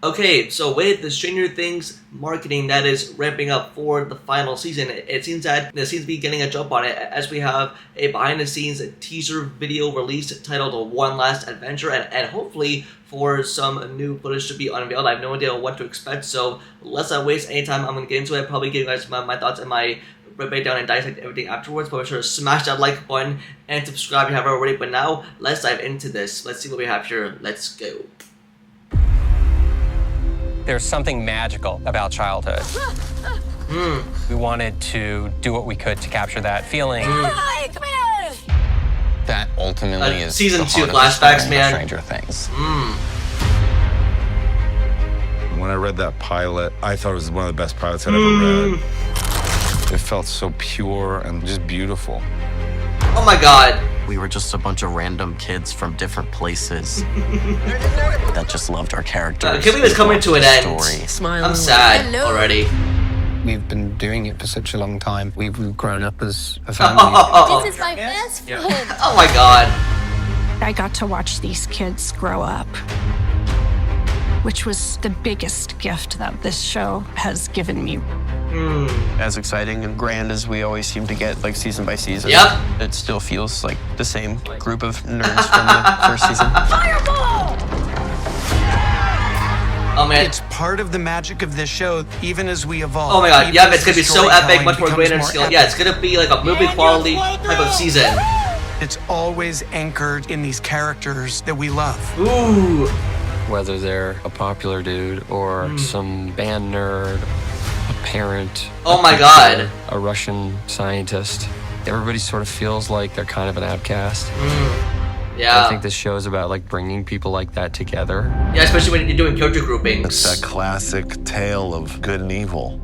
Okay, so with the Stranger Things marketing that is ramping up for the final season, it seems that there seems to be getting a jump on it as we have a behind-the-scenes teaser video released titled One Last Adventure, and hopefully for some new footage to be unveiled. I have no idea what to expect, so let's not waste any time. I'm going to get into it, probably give you guys my thoughts and my breakdown and dissect everything afterwards, but be sure to smash that like button and subscribe if you haven't already. But now, let's dive into this. Let's see what we have here. Let's go. There's something magical about childhood. We wanted to do what we could to capture that feeling. Hi, come here! That ultimately is season the 2 heart of flashbacks, the man. Stranger Things. When I read that pilot, I thought it was one of the best pilots I'd ever read. It felt so pure and just beautiful. Oh my god. We were just a bunch of random kids from different places that just loved our characters. Can't believe it's coming to an end. Story. I'm sad already. We've been doing it for such a long time. We've grown up as a family. This is my best friend. Oh my god. I got to watch these kids grow up, which was the biggest gift that this show has given me. As exciting and grand as we always seem to get, like, season by season. Yep. It still feels like the same group of nerds from the first season. Fireball! Oh man. It's part of the magic of this show, even as we evolve. Oh my god. even Yeah, as it's gonna the be so epic, storytelling much more becomes greater skill. epic. Yeah, it's gonna be like a movie quality type of season. It's always anchored in these characters that we love. Ooh. Whether they're a popular dude or some band nerd, a parent, Oh a my teacher, god. a Russian scientist, everybody sort of feels like they're kind of an outcast. Yeah. I think this show is about like bringing people like that together. Yeah, especially when you're doing character groupings. It's that classic tale of good and evil.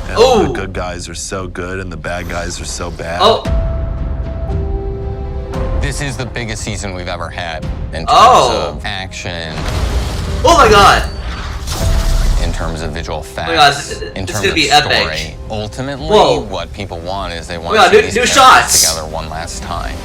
And Oh. the good guys are so good and the bad guys are so bad. Oh. This is the biggest season we've ever had in terms Oh. of action, Oh my god. in terms of visual effects, my God, in this is terms gonna of be story. epic. Ultimately, Whoa. what people want is they want Oh my to God, see new these shots. characters together one last time.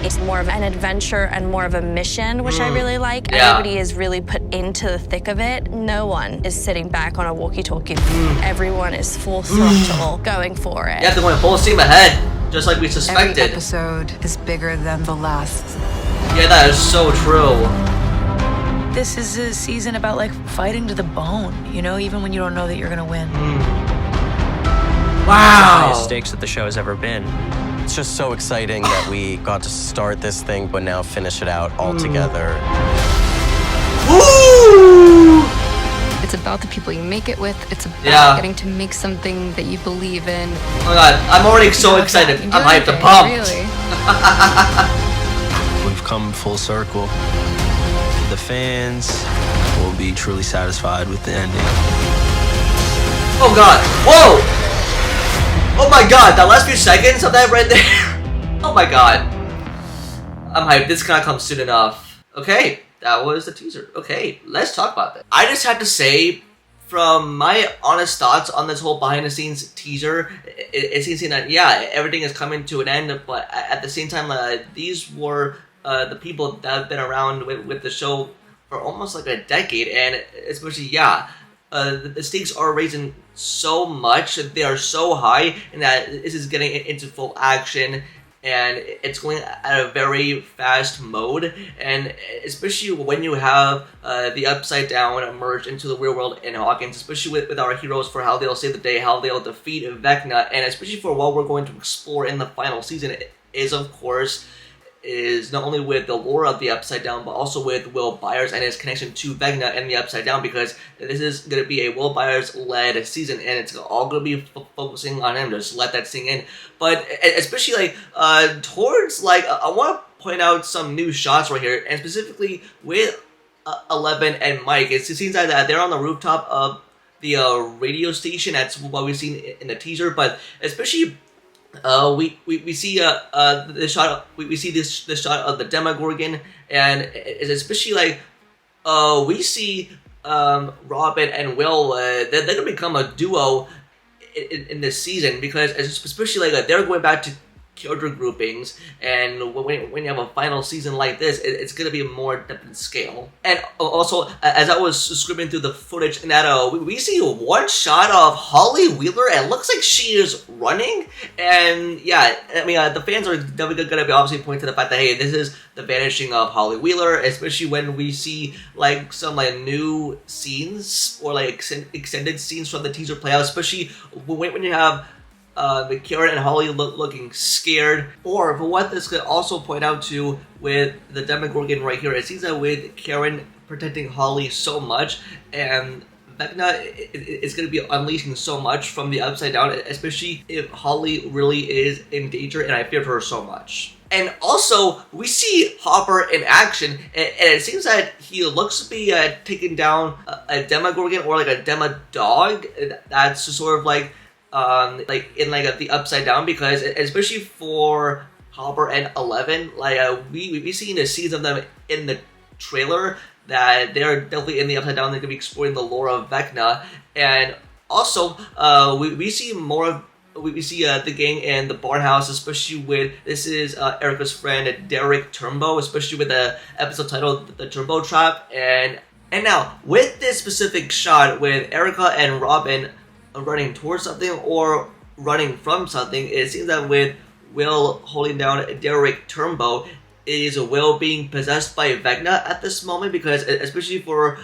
It's more of an adventure and more of a mission, which I really like. Yeah. Everybody is really put into the thick of it. No one is sitting back on a walkie-talkie. Everyone is full throttle going for it. Yeah, they're going full steam ahead, just like we suspected. Every episode is bigger than the last. Yeah, that is so true. This is a season about, like, fighting to the bone, you know, even when you don't know that you're gonna win. Wow. Highest stakes that the show has ever been. It's just so exciting that we got to start this thing, but now finish it out all together. Woo! It's about the people you make it with. It's about Yeah. getting to make something that you believe in. Oh my god, I'm already so excited. You I'm do hyped, I'm anything, pumped. Really. We've come full circle. The fans will be truly satisfied with the ending. Oh god. Whoa! Oh my god, that last few seconds of that right there. Oh my god. I'm hyped. This cannot come soon enough. Okay, that was the teaser. Okay, let's talk about that. I just have to say, from my honest thoughts on this whole behind the scenes teaser, it seems that, yeah, everything is coming to an end, but at the same time, these were the people that have been around with the show for almost like a decade, and especially, yeah, the stakes are raising so much, they are so high, and that this is getting into full action, and it's going at a very fast mode, and especially when you have the Upside Down emerge into the real world in Hawkins, especially with our heroes for how they'll save the day, how they'll defeat Vecna, and especially for what we're going to explore in the final season is, of course, is not only with the lore of the Upside Down, but also with Will Byers and his connection to Vecna and the Upside Down, because this is going to be a Will Byers-led season, and it's all going to be focusing on him. Just let that sink in. But especially, towards, I want to point out some new shots right here, and specifically with Eleven and Mike. It seems like that they're on the rooftop of the radio station. That's what we've seen in the teaser, but especially we see the shot. We see this shot of the Demogorgon, and it's especially we see Robin and Will. They're gonna become a duo in this season, because especially they're going back character groupings, and when you have a final season like this, it's gonna be a more different scale. And also, as I was screaming through the footage, and that we see one shot of Holly Wheeler, and it looks like she is running. And yeah, I mean, the fans are definitely gonna be obviously pointing to the fact that, hey, this is the vanishing of Holly Wheeler, especially when we see like some like new scenes or like extended scenes from the teaser play out, especially when you have Karen and Holly looking scared. Or for what this could also point out to with the Demogorgon right here, it seems that with Karen protecting Holly so much, and Vecna is going to be unleashing so much from the Upside Down, especially if Holly really is in danger, and I fear for her so much. And also, we see Hopper in action, and it seems that he looks to be taking down a Demogorgon or like a Demodog. That's sort of like in like the Upside Down, because especially for Hopper and 11, like we've seen the scenes of them in the trailer that they're definitely in the Upside Down. They're gonna be exploring the lore of Vecna, and also we see more of. We see the gang in the barn house, especially with, this is Erica's friend Derek Turnbow, especially with the episode titled The Turbo Trap. And now, with this specific shot with Erica and Robin running towards something or running from something, it seems that with Will holding down Derek Turnbow, is Will being possessed by Vecna at this moment, because especially for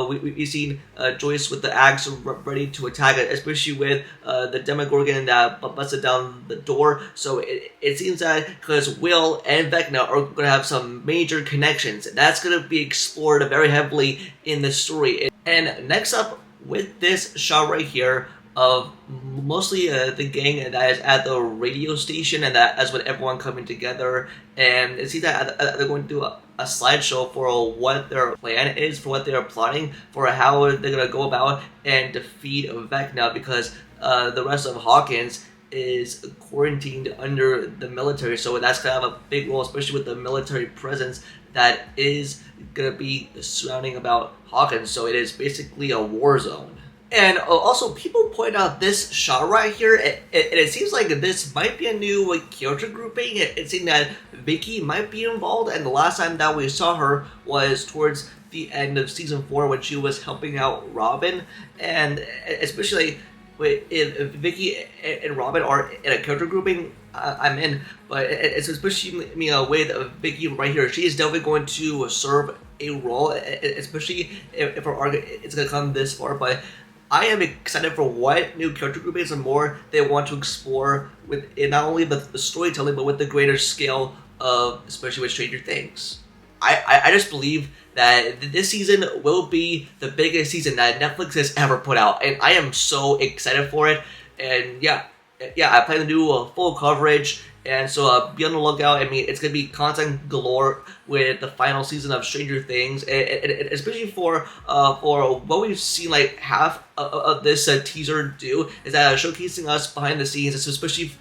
we've seen Joyce with the axe ready to attack it, especially with the Demogorgon that busted down the door. So it seems that because Will and Vecna are going to have some major connections, and that's going to be explored very heavily in the story. And next up, with this shot right here of mostly the gang that is at the radio station, and that's with everyone coming together, and it seems that they're going to do a slideshow for what their plan is, for what they're plotting, for how they're going to go about and defeat Vecna, because the rest of Hawkins is quarantined under the military, so that's going to have a big role, especially with the military presence that is going to be surrounding about Hawkins. So it is basically a war zone. And also, people point out this shot right here, and it seems like this might be a new character grouping. It seems that Vicky might be involved, and the last time that we saw her was towards the end of season 4 when she was helping out Robin. And especially if Vicky and Robin are in a character grouping, I'm in. But it's especially with Vicky right here, she is definitely going to serve a role, especially if her arc is going to come this far. But I am excited for what new character groupings and more they want to explore with not only the storytelling, but with the greater scale of, especially with Stranger Things. I just believe that this season will be the biggest season that Netflix has ever put out, and I am so excited for it. And yeah, I plan to do a full coverage, and so be on the lookout. I mean, it's gonna be content galore with the final season of Stranger Things, and especially for what we've seen, like half of this teaser do is that showcasing us behind the scenes, especially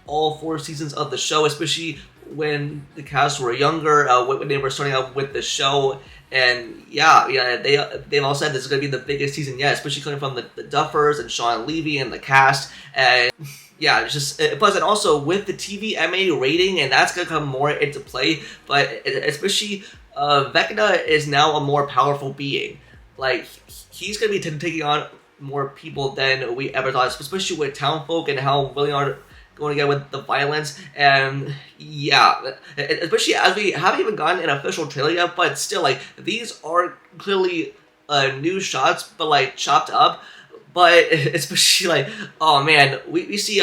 all 4 seasons of the show, especially when the cast were younger, when they were starting out with the show. And yeah, they've all said this is going to be the biggest season yet, especially coming from the Duffers and Sean Levy and the cast. And yeah, it's just, plus, and also with the TVMA rating, and that's going to come more into play, but especially Vecna is now a more powerful being. Like, he's going to be taking on more people than we ever thought, especially with Townfolk and how willing are going again with the violence. And yeah, especially as we haven't even gotten an official trailer yet, but still, like, these are clearly new shots, but like chopped up. But especially like, oh man, we see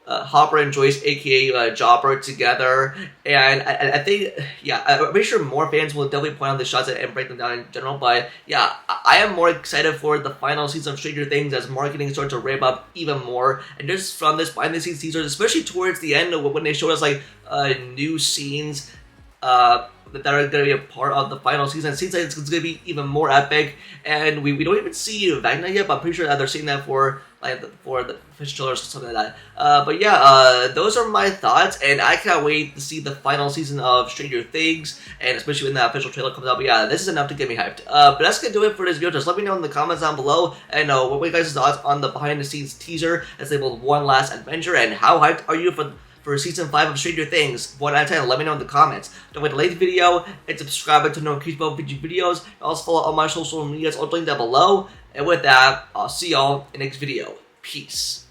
Hopper and Joyce, aka Jobber, together, and I think, yeah, I'm pretty sure more fans will definitely point out the shots and break them down in general. But yeah, I am more excited for the final season of Stranger Things as marketing starts to ramp up even more, and just from this behind the scenes teasers, especially towards the end when they showed us like new scenes that are going to be a part of the final season. It seems like it's going to be even more epic, and we don't even see Vagna yet, but I'm pretty sure that they're seeing that for the official trailers or something like that. But yeah, those are my thoughts, and I can't wait to see the final season of Stranger Things, and especially when that official trailer comes out. But yeah, this is enough to get me hyped. But that's gonna do it for this video. Just let me know in the comments down below, and what were you guys' thoughts on the behind the scenes teaser that's labeled One Last Adventure, and how hyped are you for season 5 of Stranger Things? 1 out of 10, let me know in the comments. Don't forget to like the video and subscribe to notifications about future videos. Also follow all my social medias, all linked down below. And with that, I'll see y'all in the next video. Peace.